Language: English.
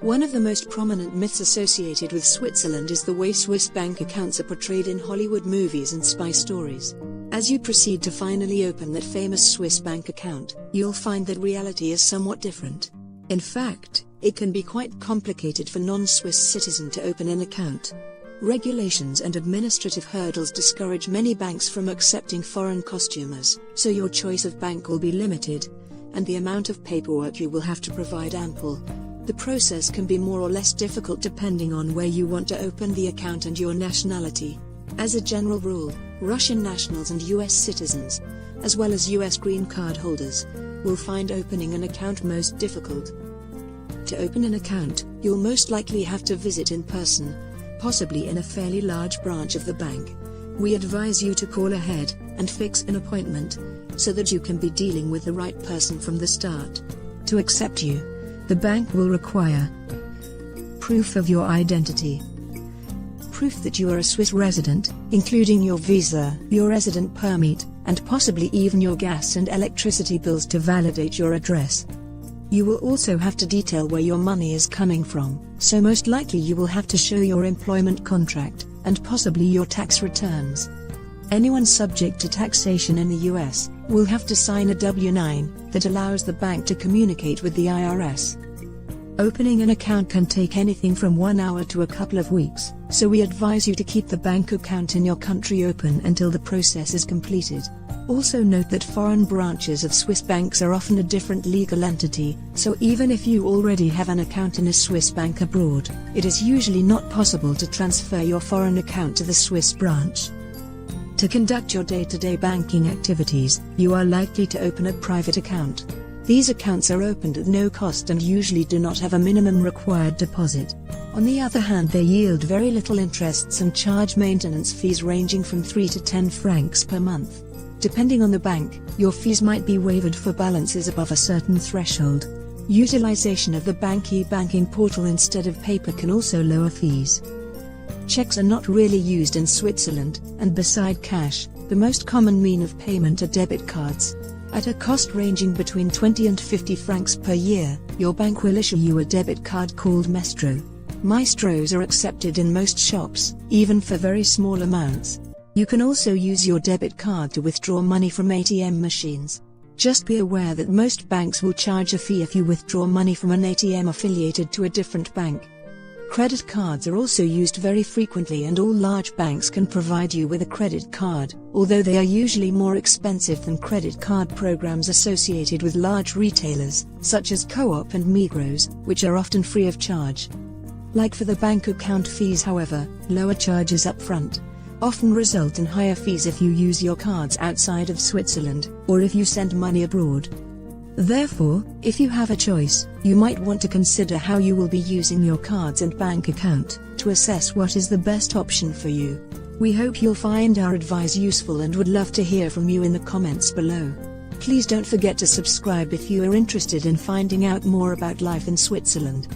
One of the most prominent myths associated with Switzerland is the way Swiss bank accounts are portrayed in Hollywood movies and spy stories. As you proceed to finally open that famous Swiss bank account, you'll find that reality is somewhat different. In fact, it can be quite complicated for non-Swiss citizens to open an account. Regulations and administrative hurdles discourage many banks from accepting foreign customers, so your choice of bank will be limited, and the amount of paperwork you will have to provide ample. The process can be more or less difficult depending on where you want to open the account and your nationality. As a general rule, Russian nationals and US citizens, as well as US green card holders, will find opening an account most difficult. To open an account, you'll most likely have to visit in person, possibly in a fairly large branch of the bank. We advise you to call ahead and fix an appointment, so that you can be dealing with the right person from the start. To accept you, the bank will require proof of your identity, proof that you are a Swiss resident, including your visa, your resident permit, and possibly even your gas and electricity bills to validate your address. You will also have to detail where your money is coming from, so most likely you will have to show your employment contract, and possibly your tax returns. Anyone subject to taxation in the US will have to sign a W-9 that allows the bank to communicate with the IRS. Opening an account can take anything from 1 hour to a couple of weeks, so we advise you to keep the bank account in your country open until the process is completed. Also note that foreign branches of Swiss banks are often a different legal entity, so even if you already have an account in a Swiss bank abroad, it is usually not possible to transfer your foreign account to the Swiss branch. To conduct your day-to-day banking activities, you are likely to open a private account. These accounts are opened at no cost and usually do not have a minimum required deposit. On the other hand, they yield very little interests and charge maintenance fees ranging from 3 to 10 francs per month. Depending on the bank, your fees might be waived for balances above a certain threshold. Utilization of the bank e-banking portal instead of paper can also lower fees. Checks are not really used in Switzerland, and beside cash, the most common mean of payment are debit cards. At a cost ranging between 20 and 50 francs per year, your bank will issue you a debit card called Maestro. Maestros are accepted in most shops, even for very small amounts. You can also use your debit card to withdraw money from ATM machines. Just be aware that most banks will charge a fee if you withdraw money from an ATM affiliated to a different bank. Credit cards are also used very frequently, and all large banks can provide you with a credit card, although they are usually more expensive than credit card programs associated with large retailers, such as Co-op and Migros, which are often free of charge. Like for the bank account fees, however, lower charges up front often result in higher fees if you use your cards outside of Switzerland, or if you send money abroad. Therefore, if you have a choice, you might want to consider how you will be using your cards and bank account, to assess what is the best option for you. We hope you'll find our advice useful and would love to hear from you in the comments below. Please don't forget to subscribe if you are interested in finding out more about life in Switzerland.